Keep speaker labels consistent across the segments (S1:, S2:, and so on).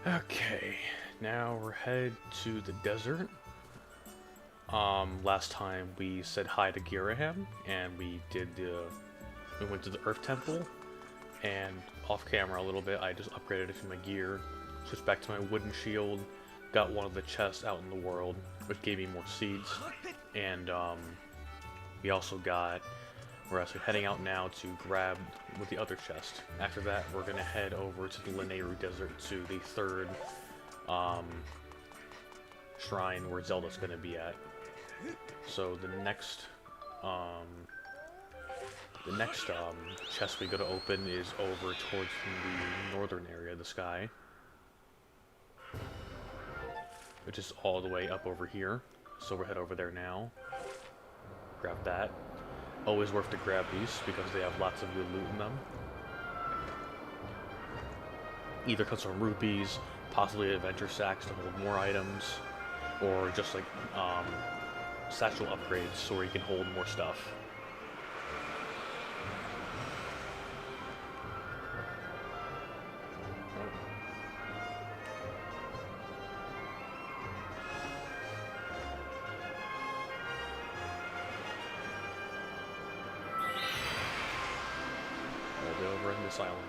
S1: Okay, now we're headed to the desert. Last time we said hi to Giraham, and we went to the Earth Temple, and off camera a little bit, I just upgraded a few of my gear, switched back to my wooden shield, got one of the chests out in the world, which gave me more seeds, and we also got. We're actually heading out now to grab with the other chest. After that, we're gonna head over to the Lanayru Desert to the third um, shrine where Zelda's gonna be at. So um, the next chest we gotta open is over towards the northern area of the sky, which is all the way up over here. So we'll head over there now. Grab that. Always worth to grab these because they have lots of good loot in them. Either comes from rupees, possibly adventure sacks to hold more items, or just like satchel upgrades so where you can hold more stuff. I'll be over in this island.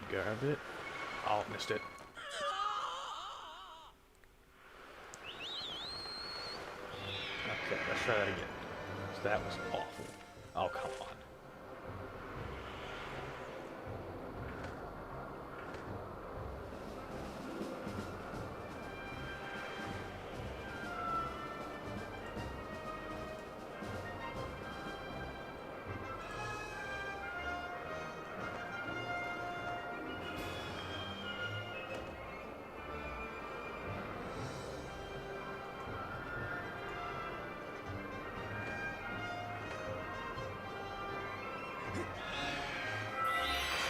S1: Grab it. Oh, missed it. Okay, let's try that again. So that was awful. Oh, come on.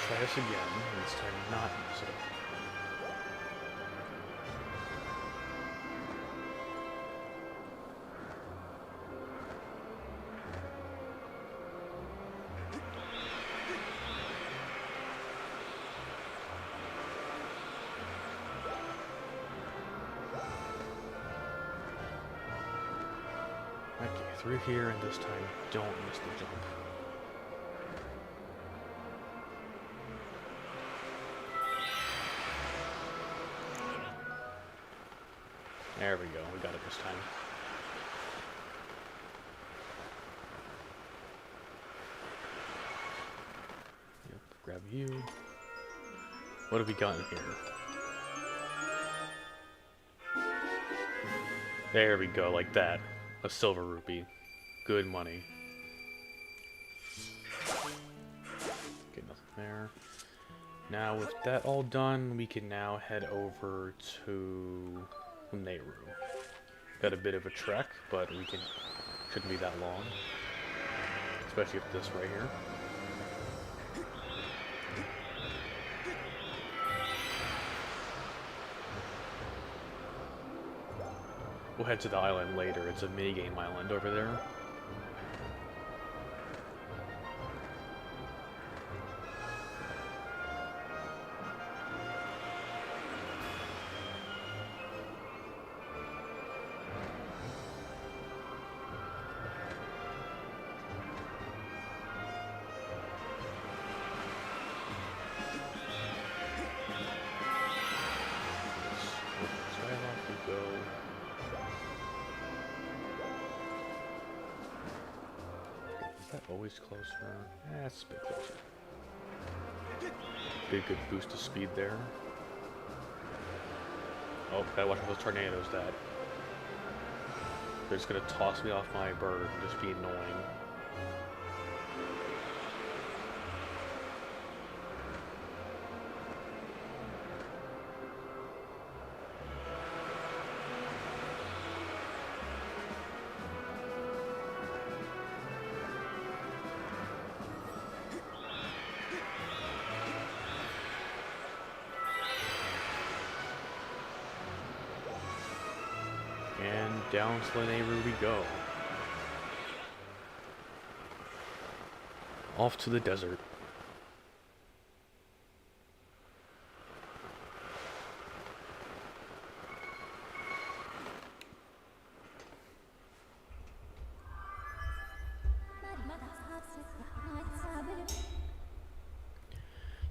S1: Try this again, and this time not use it. Okay, through here, and this time don't miss the jump. There we go, we got it this time. Yep, grab you. What have we got in here? There we go, like that. A silver rupee. Good money. Okay, nothing there. Now with that all done, we can now head over to Lanayru. Got a bit of a trek, but shouldn't be that long. Especially with this right here. We'll head to the island later. It's a minigame island over there. Always closer. That's a bit closer. Good boost of speed there. Oh, gotta watch for those tornadoes that they're just gonna toss me off my bird and just be annoying. down to Lanayru we go. Off to the desert.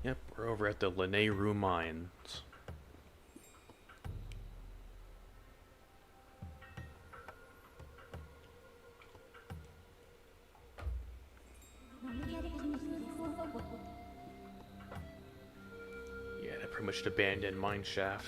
S1: Yep, we're over at the Lanayru mines. Yeah, they're pretty much an abandoned mine shaft.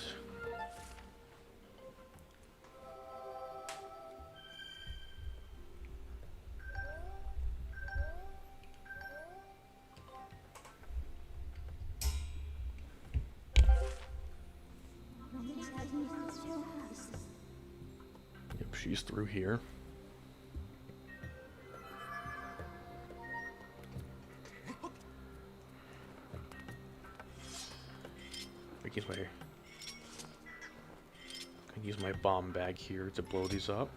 S1: Yep, she's through here. I can use my bomb bag here to blow these up.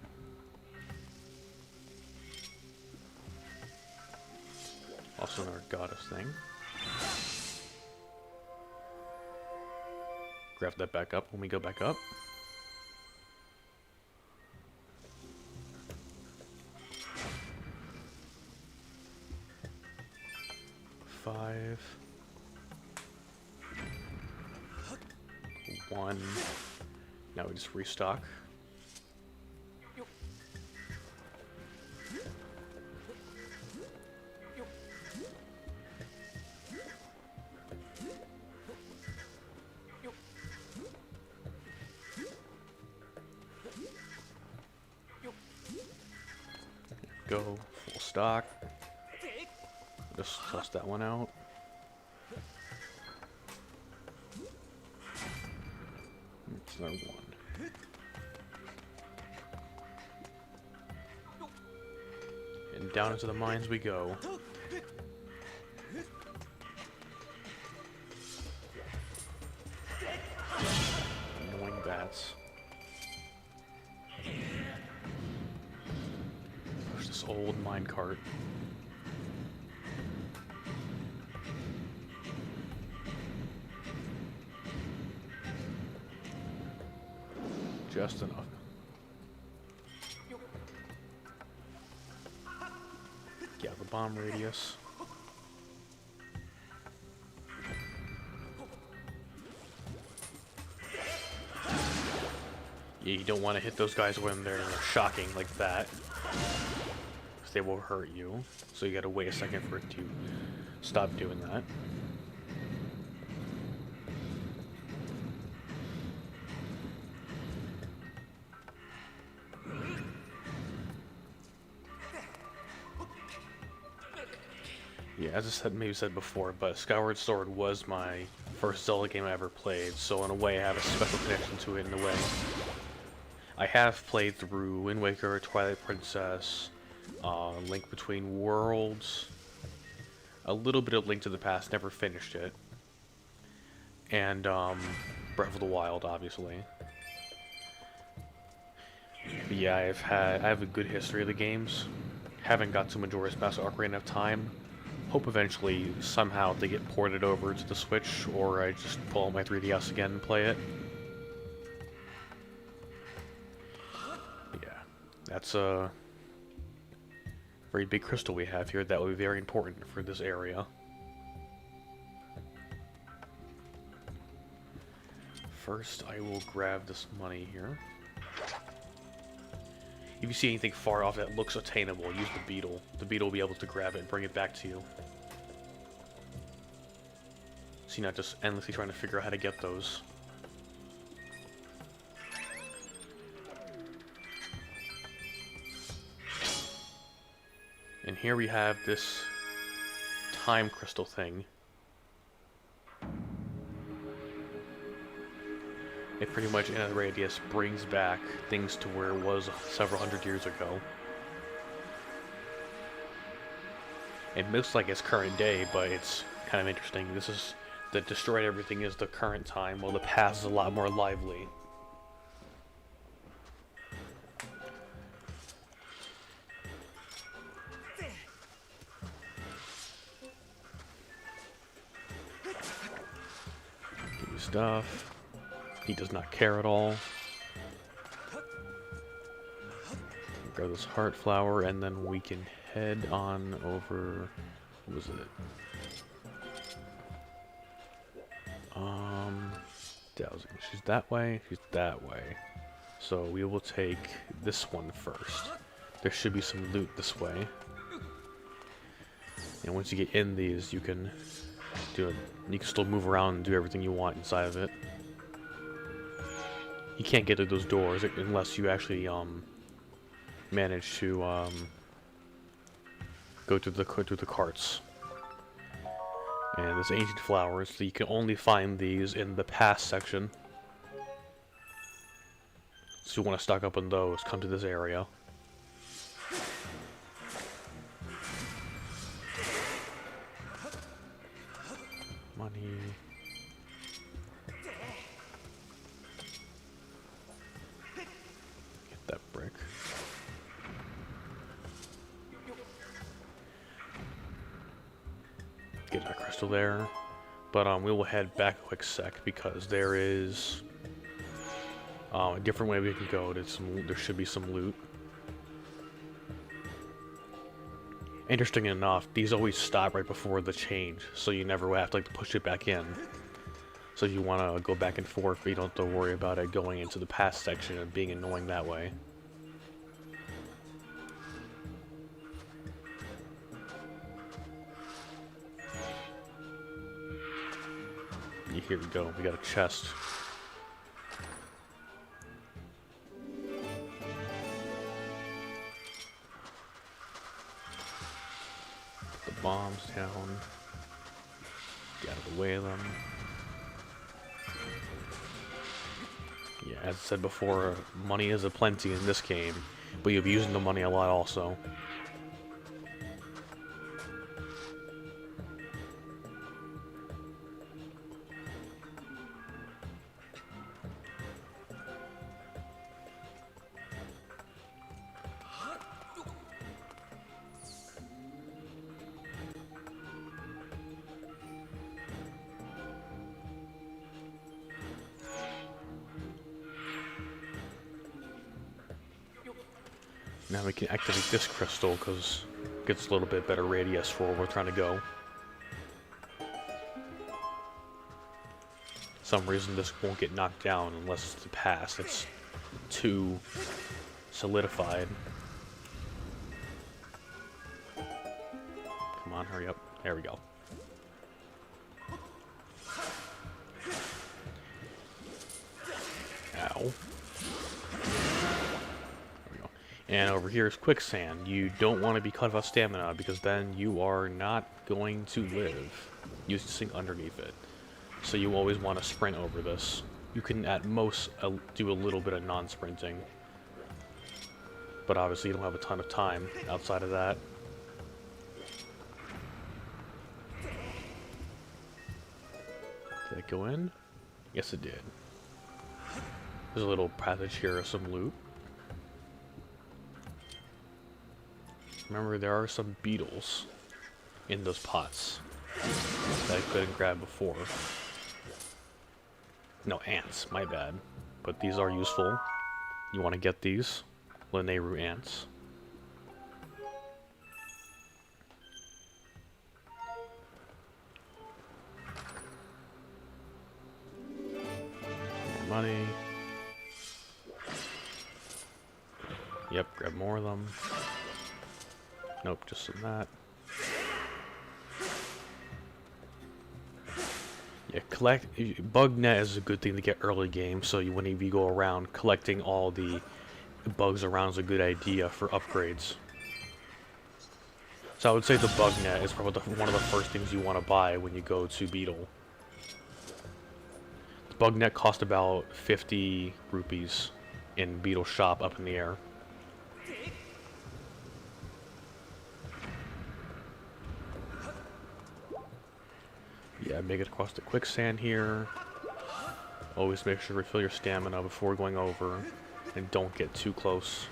S1: Also another goddess thing. Grab that back up when we go back up. Five. 1. Now we just restock. Go full stock. Just toss that one out. It's another one. And down into the mines we go. Annoying bats. Push this old minecart. Just enough. Yeah, the bomb radius. Yeah, you don't want to hit those guys when they're shocking like that, because they will hurt you. So you gotta wait a second for it to stop doing that. Yeah, as I said, maybe said before, but Skyward Sword was my first Zelda game I ever played, so in a way I have a special connection to it in a way. I have played through Wind Waker, Twilight Princess, Link Between Worlds, a little bit of Link to the Past, never finished it, and Breath of the Wild, obviously. But yeah, I have a good history of the games. Haven't got to Majora's Mask Ocarina of Time. Hope eventually, somehow, they get ported over to the Switch, or I just pull out my 3DS again and play it. Yeah, that's a very big crystal we have here that will be very important for this area. First, I will grab this money here. If you see anything far off that looks attainable, use the beetle. The beetle will be able to grab it and bring it back to you. So you're not just endlessly trying to figure out how to get those. And here we have this time crystal thing. It pretty much, in a radius, brings back things to where it was several hundred years ago. It looks like it's current day, but it's kind of interesting. This is, the destroyed everything is the current time, while the past is a lot more lively. stuff. He does not care at all. Grab this heart flower, and then we can head on over. What was it? Dowsing. She's that way. She's that way. So we will take this one first. There should be some loot this way. And once you get in these, you can do it. You can still move around and do everything you want inside of it. You can't get to those doors unless you actually manage to go through the carts. And there's ancient flowers, so you can only find these in the past section. So you want to stock up on those, come to this area. Money. Get that brick. Get that crystal there. But we will head back a quick sec because there is a different way we can go. There should be some loot. Interesting enough, these always stop right before the change, so you never have to push it back in. So if you want to go back and forth, but you don't have to worry about it going into the past section and being annoying that way. Here we go, we got a chest. Put the bombs down. Get out of the way of them. Yeah, as I said before, money is aplenty in this game, but you'll be using the money a lot also. Now we can activate this crystal because it gets a little bit better radius for where we're trying to go. For some reason this won't get knocked down unless it's the pass. It's too solidified. Come on, hurry up. There we go. Ow. And over here is quicksand. You don't want to be cut off stamina because then you are not going to live. You sink underneath it. So you always want to sprint over this. You can at most do a little bit of non-sprinting. But obviously you don't have a ton of time outside of that. Did it go in? Yes it did. There's a little passage here of some loot. Remember, there are some beetles in those pots that I couldn't grab before. No, ants, my bad. But these are useful. You want to get these. Lanayru ants. More money. Yep, grab more of them. Nope, just some that. Yeah, bug net is a good thing to get early game, so whenever you go around, collecting all the bugs around is a good idea for upgrades. So I would say the bug net is probably one of the first things you want to buy when you go to Beetle. The bug net cost about 50 rupees in Beetle shop up in the air. Yeah, make it across the quicksand here. Always make sure to refill your stamina before going over. And don't get too close.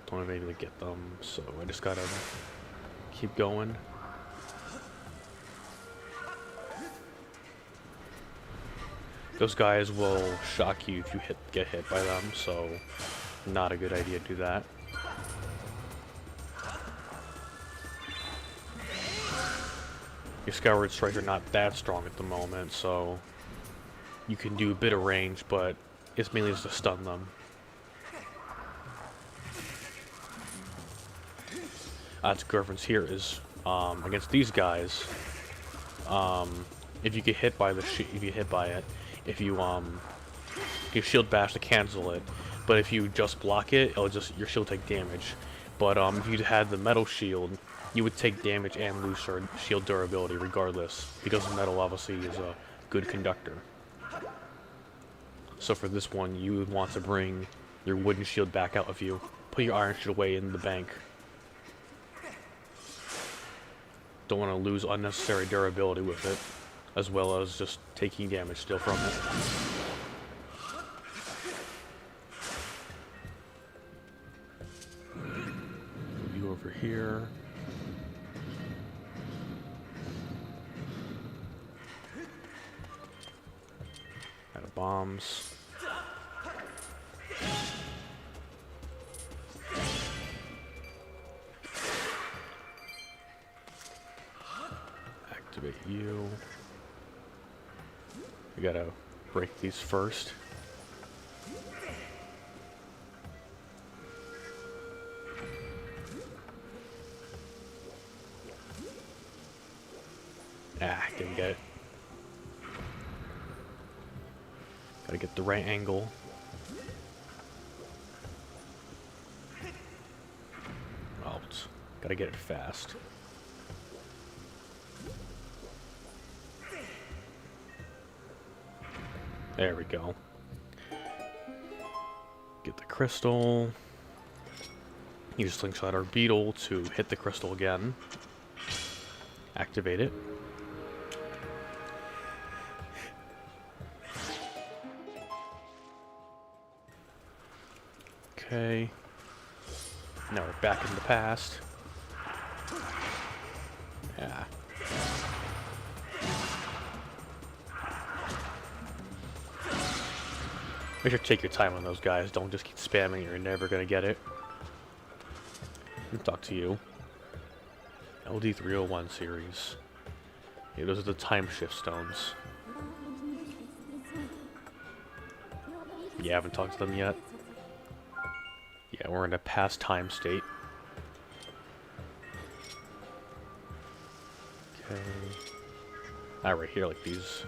S1: Don't have anything to get them, so I just gotta keep going. Those guys will shock you if you get hit by them, so not a good idea to do that. Your Skyward Strike are not that strong at the moment, so you can do a bit of range, but it's mainly just to stun them. That's the difference here is against these guys. If you get hit by if you shield bash to cancel it, but if you just block it, your shield take damage. But if you had the metal shield, you would take damage and lose shield durability regardless, because the metal obviously is a good conductor. So for this one, you would want to bring your wooden shield back out of you. Put your iron shield away in the bank. Don't want to lose unnecessary durability with it, as well as just taking damage still from it. Move you over here. Out of bombs. Activate you. We gotta break these first. Didn't get it. Gotta get the right angle. Oh, gotta get it fast. There we go. Get the crystal. Use Slingshot or Beetle to hit the crystal again. Activate it. Okay. Now we're back in the past. Yeah. Make sure to take your time on those guys. Don't just keep spamming. You're never gonna get it. Let me talk to you. LD301 series. Yeah, those are the time shift stones. You haven't talked to them yet? Yeah, we're in a past time state. Okay. Right here, like these.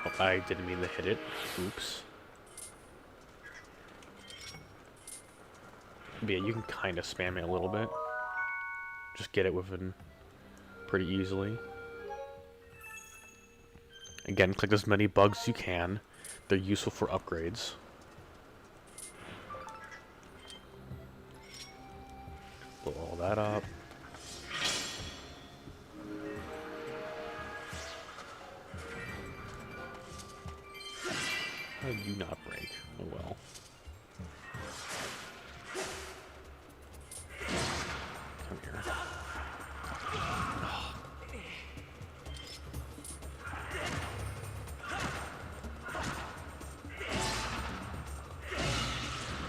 S1: Oh, I didn't mean to hit it. Oops. But yeah, you can kind of spam it a little bit. Just get it within pretty easily. Again, click as many bugs as you can. They're useful for upgrades. Blow all that up. How did you not break? Oh well. Come here.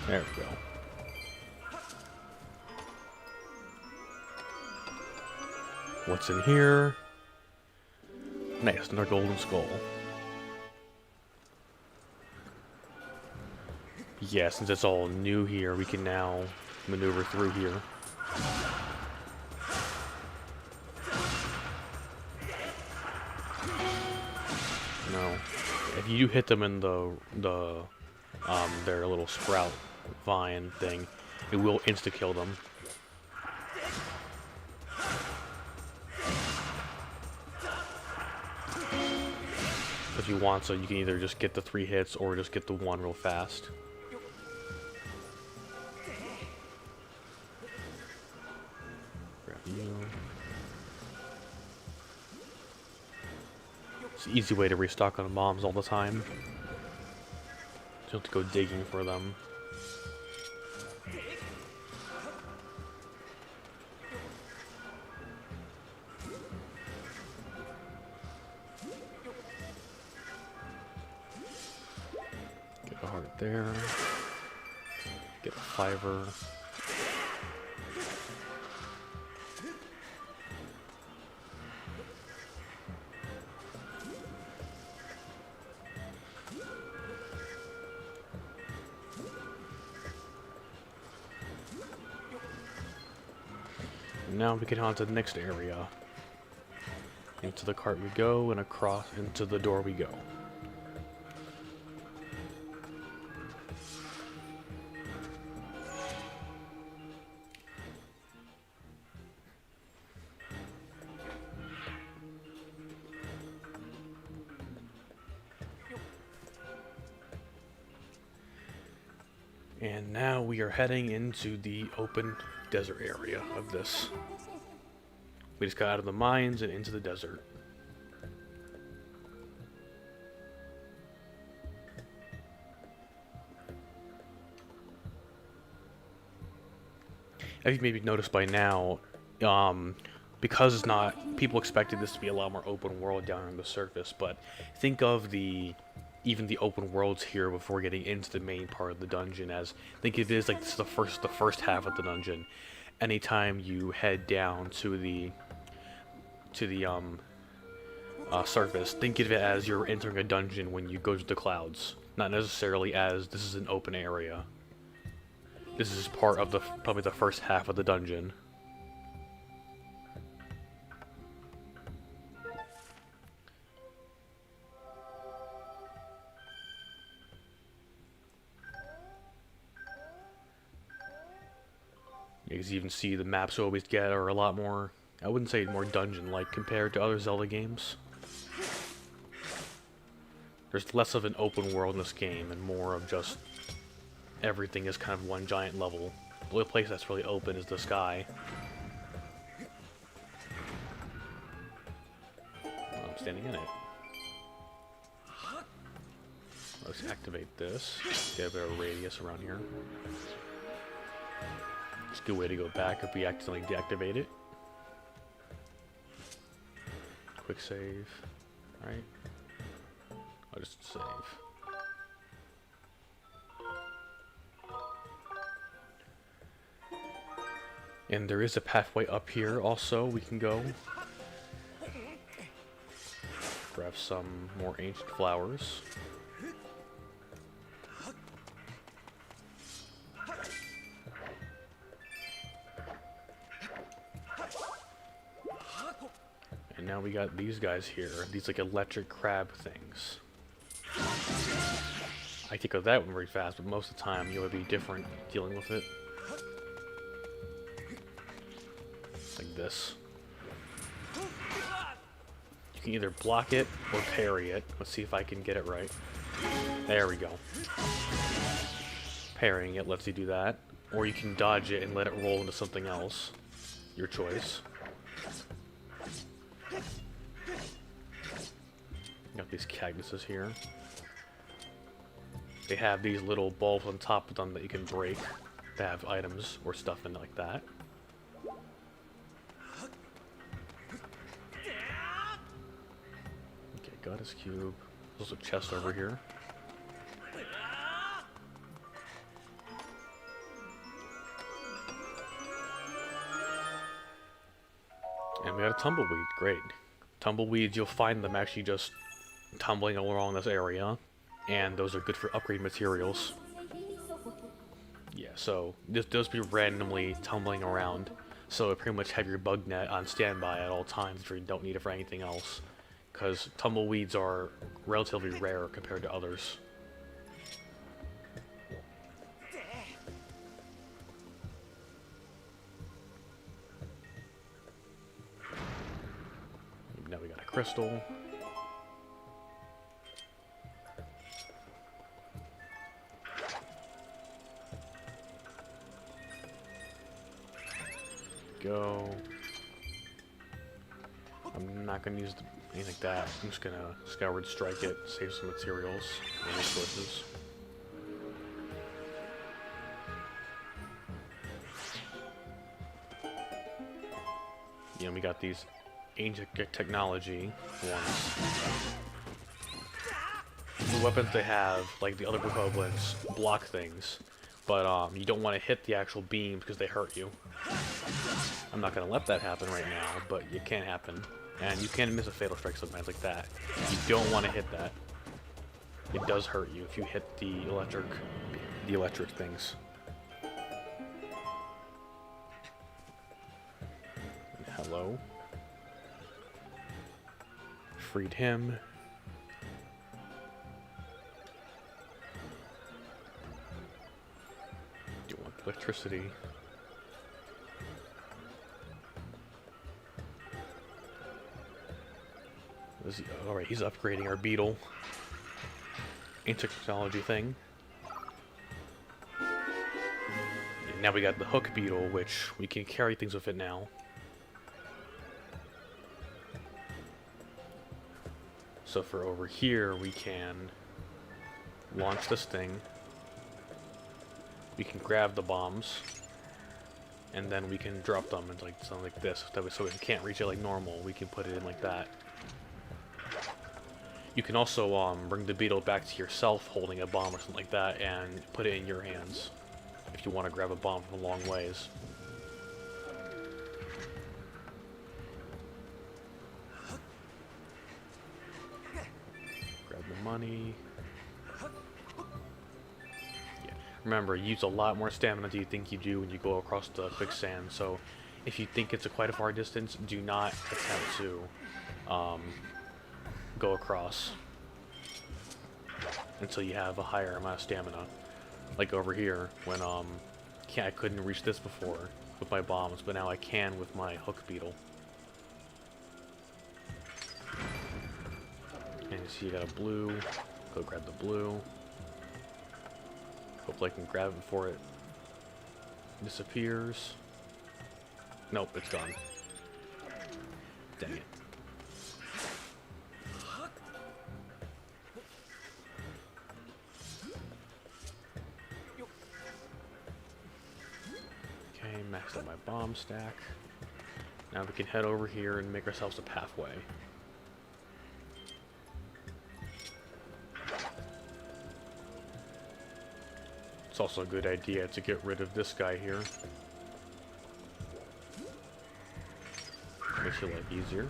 S1: There we go. What's in here? Nice, another golden skull. Yeah, since it's all new here, we can now maneuver through here. No. If you hit them in their little sprout vine thing, it will insta-kill them. If you want, so you can either just get the 3 hits or just get the 1 real fast. Grab you. It's an easy way to restock on bombs all the time. You don't have to go digging for them. there. Get a fiver. Now we get on to the next area. Into the cart we go, and across into the door we go. And now we are heading into the open desert area of this. We just got out of the mines and into the desert. As you maybe noticed by now, because it's not, people expected this to be a lot more open world down on the surface, but think of even the open worlds here before getting into the main part of the dungeon as, think of it as like this is the first half of the dungeon. Anytime you head down to the surface, think of it as you're entering a dungeon when you go to the clouds, not necessarily as this is an open area. This is part of probably the first half of the dungeon. You can even see the maps you always get are a lot more, I wouldn't say more dungeon-like compared to other Zelda games. There's less of an open world in this game and more of just everything is kind of one giant level. The only place that's really open is the sky. I'm standing in it. Let's activate this. Get a bit of radius around here. It's a good way to go back if we accidentally deactivate it. Quick save. Right? I'll just save. And there is a pathway up here also we can go. Grab some more ancient flowers. And now we got these guys here, these like electric crab things. I think of that one very fast, but most of the time you'll be different dealing with it. Like this. You can either block it or parry it. Let's see if I can get it right. There we go. Parrying it lets you do that. Or you can dodge it and let it roll into something else. Your choice. Got these cactuses here. They have these little balls on top of them that you can break. They have items or stuff in it like that. Okay, Goddess Cube. There's also a chest over here. And we got a tumbleweed. Great. Tumbleweeds, you'll find them actually just tumbling along this area. And those are good for upgrade materials. Yeah, so those be randomly tumbling around. So pretty much have your bug net on standby at all times if you don't need it for anything else. Because tumbleweeds are relatively rare compared to others. Now we got a crystal. Go. I'm not gonna use anything like that. I'm just gonna Skyward strike it, save some materials and resources. Yeah, we got these ancient technology ones. the weapons they have, like the other equivalents, block things, but you don't want to hit the actual beams because they hurt you. I'm not gonna let that happen right now, but it can happen, and you can miss a fatal strike sometimes like that. You don't want to hit that. It does hurt you if you hit the electric things. Hello. Freed him. Do you want electricity? Alright, he's upgrading our beetle. Ancient technology thing. And now we got the hook beetle, which we can carry things with it now. So for over here, we can launch this thing. We can grab the bombs, and then we can drop them into like something like this. That way, so we can't reach it like normal, we can put it in like that. You can also bring the beetle back to yourself holding a bomb or something like that and put it in your hands if you want to grab a bomb from a long ways. Grab the money. Yeah. Remember, you use a lot more stamina than you think you do when you go across the quicksand, so if you think it's quite a far distance, do not attempt to go across until you have a higher amount of stamina. Like over here, when I couldn't reach this before with my bombs, but now I can with my hook beetle. And you see you got a blue. Go grab the blue. Hopefully I can grab it before it disappears. Nope, it's gone. Dang it. Maxed out my bomb stack. Now we can head over here and make ourselves a pathway. It's also a good idea to get rid of this guy here. Makes your life easier.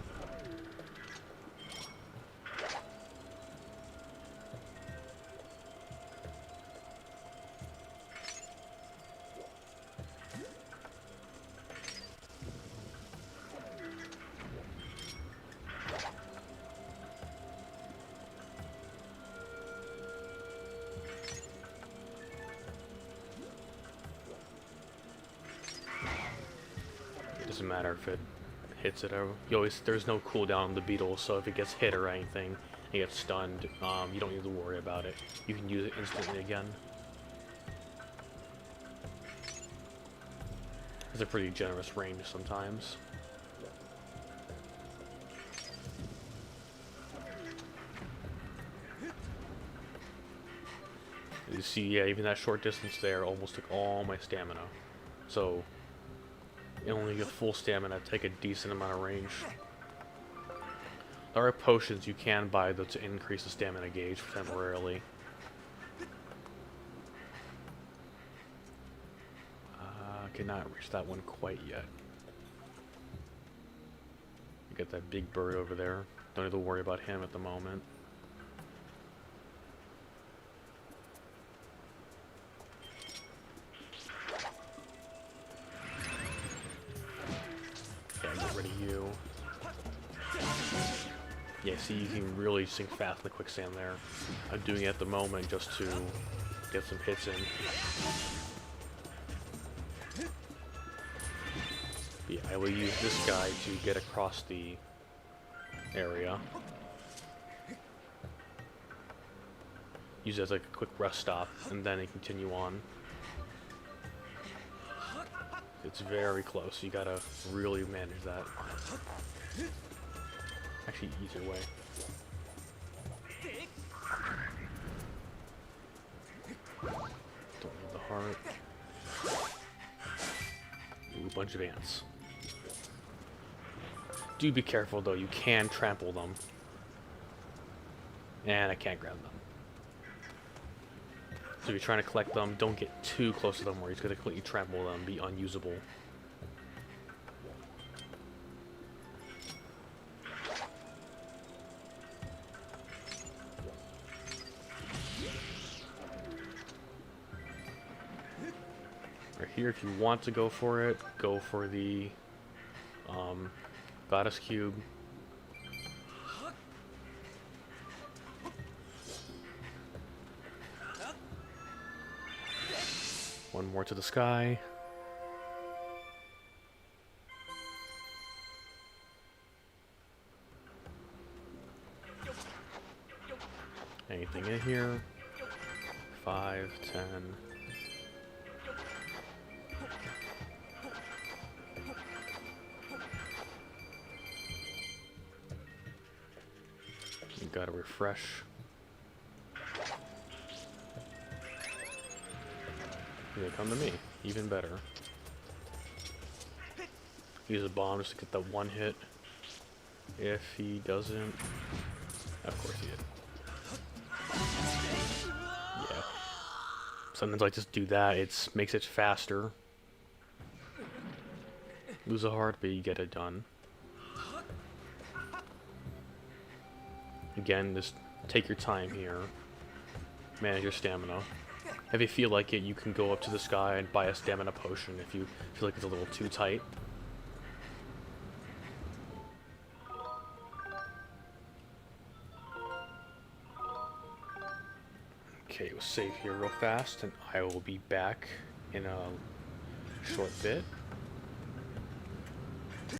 S1: Doesn't matter if it hits it or there's no cooldown on the beetle, so if it gets hit or anything, it gets stunned, you don't need to worry about it. You can use it instantly again. It's a pretty generous range sometimes. You see, yeah, even that short distance there almost took all my stamina. So you only get full stamina, take a decent amount of range. There are potions you can buy though to increase the stamina gauge temporarily. Cannot reach that one quite yet. You got that big bird over there. Don't need to worry about him at the moment. Yeah, see, you can really sink fast in the quicksand there. I'm doing it at the moment just to get some hits in. But yeah, I will use this guy to get across the area. Use it as like a quick rest stop, and then I continue on. It's very close, you gotta really manage that. Actually, easier way. Don't need the heart. Ooh, a bunch of ants. Do be careful though, you can trample them. And I can't grab them. So if you're trying to collect them, don't get too close to them where he's going to completely trample them, be unusable. Right here, if you want to go for it, go for the goddess cube. One more to the sky. Anything in here? 5, 10. You gotta refresh. They come to me. Even better. Use a bomb just to get that one hit. If he doesn't... Of course he did. Yeah. Sometimes I just do that. It makes it faster. Lose a heart, but you get it done. Again, just take your time here. Manage your stamina. If you feel like it, you can go up to the sky and buy a stamina potion if you feel like it's a little too tight. Okay, we'll save here real fast, and I will be back in a short bit.